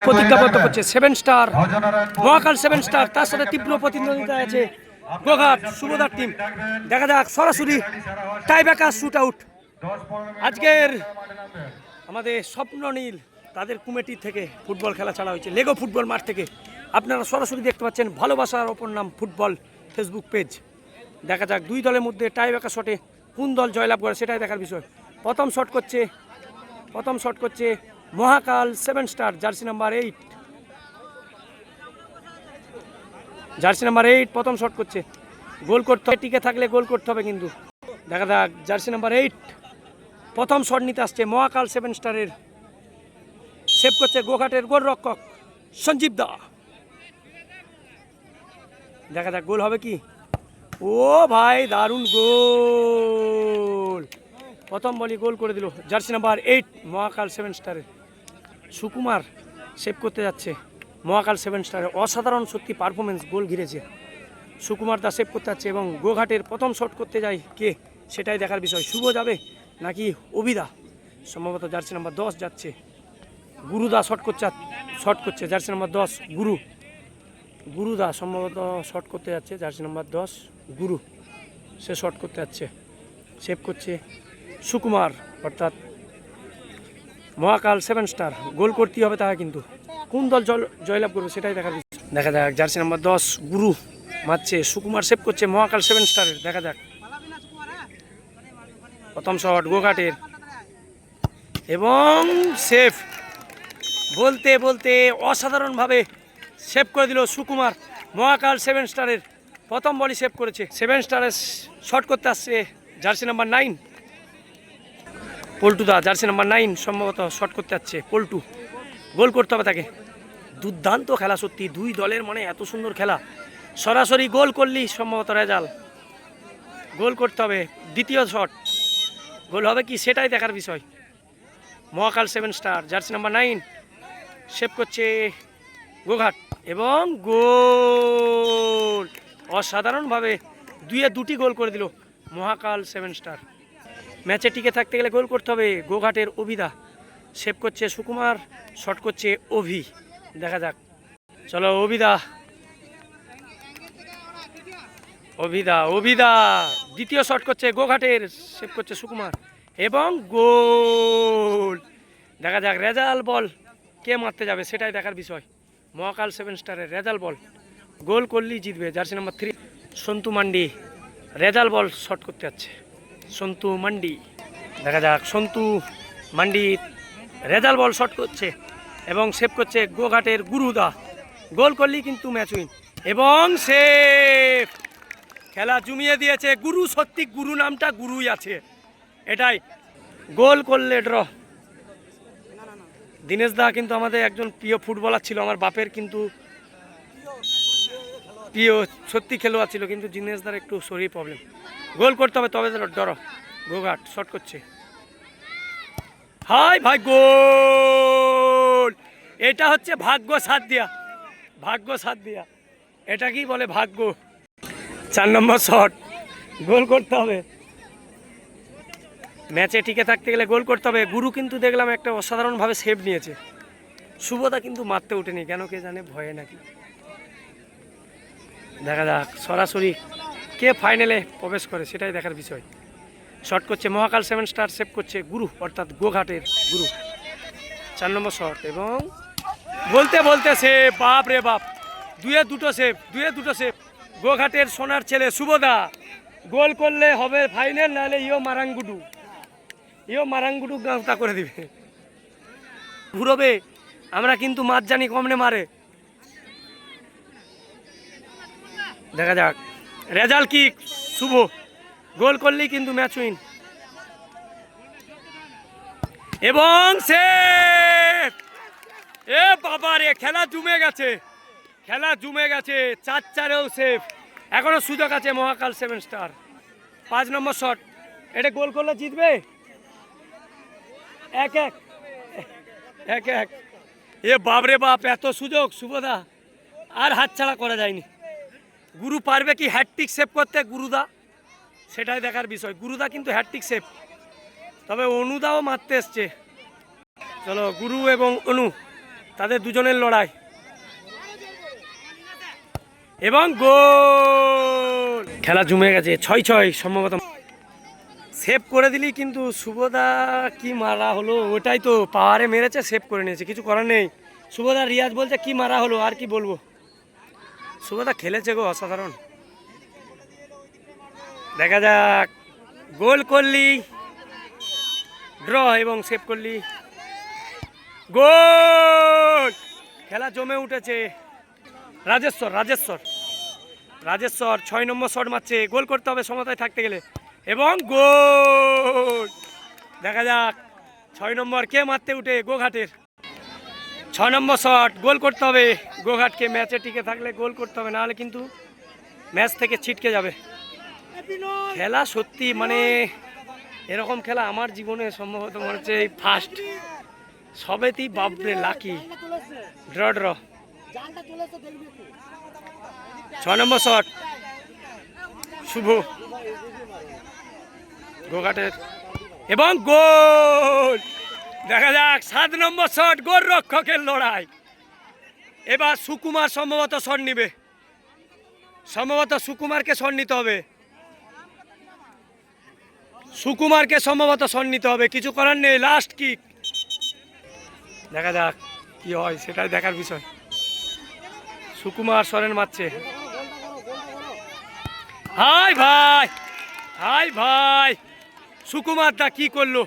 প্রতিজ্ঞাবদ্ধ করছে seven star মহাকাল seven star, তার সাথে তীব্র প্রতিদ্বন্দ্বিতা আছে গোঘাট সুবোধার টিম। দেখা যাক সরাসরি টাইব্রেকার শুট আউট। আজকের আমাদের স্বপ্ন নীল তাদের কমিটি থেকে ফুটবল খেলা ছাড়া হয়েছে লেগো ফুটবল মাঠ থেকে। আপনারা সরাসরি দেখতে পাচ্ছেন ভালোবাসার অপর নাম ফুটবল ফেসবুক পেজ। দেখা যাক দুই দলের মধ্যে টাইব্রেকার শটে কোন দল জয়লাভ করে সেটাই দেখার বিষয়। প্রথম শট করছে মহাকাল সেভেন স্টার, জার্সি নাম্বার 8 প্রথম শট করছে। গোল করতে হবে, টিকে থাকলে গোল করতে হবে কিন্তু। দেখা যাক জার্সি নাম্বার 8 প্রথম শট নিতে আসছে মহাকাল সেভেন স্টারের। সেভ করছে গোঘাটের গোলরক্ষক সঞ্জীব দা। দেখা যাক গোল হবে কি। ও ভাই দারুণ গোল, প্রথম বলই গোল করে দিল জার্সি নাম্বার 8 মহাকাল সেভেন স্টারের। সুকুমার সেভ করতে যাচ্ছে মহাকাল সেভেন স্টারের। অসাধারণ সত্যি পারফরমেন্স, গোল ঘিরেছে। সুকুমার দা সেভ করতে যাচ্ছে এবং গোঘাটের প্রথম শট করতে যায় কে সেটাই দেখার বিষয়। শুভ যাবে নাকি অভিদা, সম্ভবত জার্সি নাম্বার 10 যাচ্ছে। গুরুদা শট করছে জার্সি নাম্বার 10 গুরুদা সম্ভবত শট করতে যাচ্ছে, জার্সি নাম্বার 10 গুরু সে শট করতে যাচ্ছে। সেভ করছে সুকুমার, অর্থাৎ মহাকাল সেভেন স্টার। গোল করতেই হবে তাকে, কিন্তু কোন দল জয়লাভ করবে সেটাই দেখার বিষয়। দেখা যাক জার্সি নাম্বার 10 গুরু মারছে, সুকুমার সেভ করছে মহাকাল সেভেন স্টারের। দেখা যাক প্রথম শট গোঘাটের এবং সেভ। বলতে বলতে অসাধারণভাবে সেভ করে দিল সুকুমার মহাকাল সেভেন স্টারের। প্রথম বলই সেভ করেছে। সেভেন স্টারের শট করতে আসছে জার্সি নাম্বার 9 পল্টুদা, জার্সি নাম্বার 9 সম্ভবত শট করতে যাচ্ছে পল্টু। গোল করতে হবে তাকে। দুর্দান্ত খেলা সত্যি, দুই দলের মানে এত সুন্দর খেলা। সরাসরি গোল করলেই সম্ভবত রেজাল্ট। গোল করতে হবে। দ্বিতীয় শট গোল হবে কি সেটাই দেখার বিষয়। Mahakal seven star, jersey number 9 save করছে গোঘাট এবং গোল। অসাধারণভাবে দুটি গোল করে দিল মহাকাল সেভেন স্টার। ম্যাচে টিকে থাকতে গেলে গোল করতে হবে। গোঘাটের অভিদা সেভ করছে সুকুমার, শট করছে অভি। দেখা যাক, চলো অভিদা দ্বিতীয় শট করছে গোঘাটের, সেভ করছে সুকুমার এবং গোল। দেখা যাক রেজাল্ট বল কে মারতে যাবে সেটাই দেখার বিষয়। মহাকাল সেভেন স্টারের রেজাল্ট বল গোল করলেই জিতবে। Jersey number 3 Santu mandi result বল শট করতে যাচ্ছে সন্তু মান্ডি। দেখা যাক সন্তু মান্ডি রেজাল্ট বল শট করছে এবং সেভ করছে গোঘাটের গুরুদা। গোল করলেই কিন্তু ম্যাচ উইন এবং সেভ। খেলা জমিয়ে দিয়েছে গুরু, সত্যি গুরু নামটা গুরুই আছে এটাই। গোল করলে ড্র। দীনেশ দা কিন্তু আমাদের একজন প্রিয় ফুটবলার ছিল, আমার বাপের কিন্তু প্রিয় সত্যি খেলোয়াড় ছিল, কিন্তু দীনেশ দার একটু শরীর প্রবলেম। গোল করতে হবে তবে ডর। গোঘাট শট করছে, হাই ভাই গোল। এটা হচ্ছে ভাগ্য সাথ দিয়া, এটা কি বলে ভাগ্য। 4 নম্বর শট গোল করতে হবে। ম্যাচে টিকে থাকতে গেলে গোল করতে হবে। গুরু কিন্তু দেখলাম একটা অসাধারণভাবে সেভ নিয়েছে। শুভদা কিন্তু মারতে ওঠেনি কেন কে জানে, ভয়ে নাকি। দেখা যাক সরাসরি কে ফাইনালে প্রবেশ করে সেটাই দেখার বিষয়। শট করছে মহাকাল সেভেন স্টার, সেভ করছে গুরু অর্থাৎ গোঘাটের গুরু। 4 নম্বর শট এবং বলতে বলতে সেভ। বাপ রে বাপ, দুয়ে দুটো সেভ। গোঘাটের সোনার ছেলে শুভদা গোল করলে হবে ফাইনাল, নাহলে ইও মারাঙ্গুডু গাঁথা করে দিবে। ঘুরবে, আমরা কিন্তু মাছ জানি কমনে মারে। দেখা যাক রেজাল্ট কি। শুভ গোল করলেই কিন্তু ম্যাচ উইন এবং সেভ। এ বাবা রে, খেলা জমে গেছে 4-4-এও সেভ। এখনো সুযোগ আছে মহাকাল সেভেন স্টার। 5 নম্বর শট, এটা গোল করলে জিতবে। 1-1 এ বাপরে বাপ, এত সুযোগ শুভদা, আর হাতছাড়া করা যায়নি। গুরু পারবে কি হ্যাটট্রিক সেভ করতে গুরুদা, সেটাই দেখার বিষয়। গুরুদা কিন্তু হ্যাটট্রিক সেভ, তবে অনুদাও মারতে এসছে। চলো গুরু এবং অনু তাদের দুজনের লড়াই এবং গোল। খেলা জমে গেছে, 6-6 সম্ভবত। সেভ করে দিলি, কিন্তু শুভদা কি মারা হলো, ওটাই তো পাওয়ারে মেরেছে, সেভ করে নিয়েছে, কিছু করার নেই। শুভদা রিয়াজ বলছে কি মারা হলো, আর কি বলবো। শুভদা খেলেছে গো, অসাধারণ। দেখা যাক, গোল করলি, ড্র এবং সেভ করলি, গোল। খেলা জমে উঠেছে। রাজেশ্বর 6 নম্বর শট মারছে, গোল করতে হবে সমতায় থাকতে গেলে, এবং গোল। দেখা যাক 6 নম্বর কে মারতে উঠে, গোঘাটের 6 নম্বর শট, গোল করতে হবে গোঘাটকে। ম্যাচে টিকে থাকলে গোল করতে হবে, নাহলে কিন্তু ম্যাচ থেকে ছিটকে যাবে। খেলা সত্যি মানে এরকম খেলা আমার জীবনে সম্ভবত মনে হচ্ছে এই ফার্স্ট। সবেতেই বাপরে লাকি, ড্র। 6 নম্বর শট শুভ গোঘাটের, এবং গোল। দেখা যাক 7 নম্বর শট, গোল রক্ষকের লড়াই। এবার সুকুমার সম্ভবত শট নিবে, সম্ভবত সুকুমারকে শট নিতে হবে, সুকুমারকে সম্ভবত শট নিতে হবে, কিছু করার নেই। লাস্ট কিক, দেখা যাক কি হয়, সেটাই দেখার বিষয়। সুকুমার সরেন মারছে। হাই ভাই, সুকুমার দা কি করলো,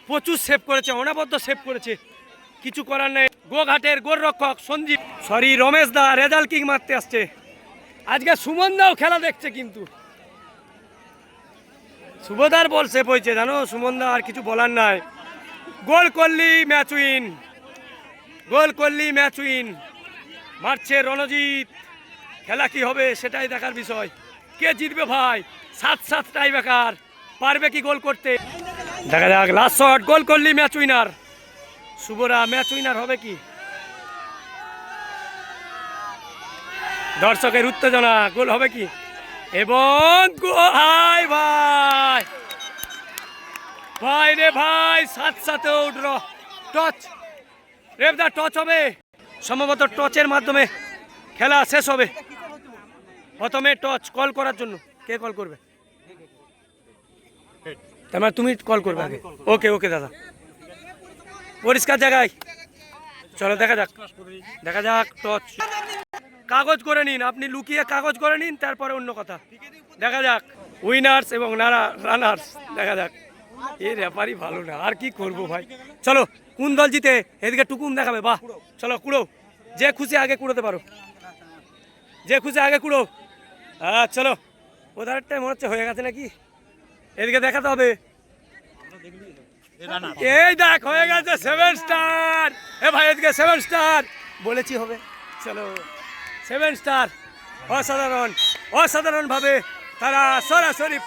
প্রচুর সেভ করেছে, অনবদ্য সেভ করেছে, কিছু করার নেই। গোঘাটের গোলরক্ষক সঞ্জীব, রমেশ দা রেজাল্ট কিক মারতে আসছে। আজকে সুমন দাও খেলা দেখছে, কিন্তু শুভদার বল সেভ হয়েছে, জানো সুমন দা, আর কিছু বলার নাই। গোল করলি ম্যাচ উইন, মারছে রণজিৎ। খেলা কি হবে সেটাই দেখার বিষয়, কে জিতবে ভাই। 7-7 টাই বেকার, পারবে কি গোল করতে, দেখা যাক। লাস্ট শট, গোল করলি ম্যাচ উইনার, শুভরা ম্যাচ উইনার হবে কি। দর্শকের উত্তেজনা, গোল হবে কি, এবং ভাই রে ভাই, 7-7 ড্র। টচ রেবদা, টচ হবে সম্ভবত, টচের মাধ্যমে খেলা শেষ হবে। প্রথমে টচ কল করার জন্য, কে কল করবে, তার মানে তুমি কল করবে আগে। ওকে দাদা, পরিষ্কার জায়গায়, চলো দেখা যাক টচ। কাগজ করে নিন, আপনি লুকিয়ে কাগজ করে নিন, তারপরে অন্য কথা। দেখা যাক উইনার্স এবং রানার্স, দেখা যাক। এর ব্যাপারই ভালো না, আর কি করবো ভাই। চলো, কোন দল জিতে এদিকে টুকুন দেখাবে, বাহ। চলো কুড়ো, যে খুশি আগে কুড়োতে পারো, যে খুশি আগে কুড়ো। হ্যাঁ চলো, ওধারটাই মনে হচ্ছে হয়ে গেছে নাকি, এদিকে দেখাতে হবে। এই দেখ হয়ে গেছে 7 স্টার। এ ভাই এদিকে 7 স্টার বলেছি হবে। চলো 7 স্টার, অসাধারণ ভাবে তারা সরাসরি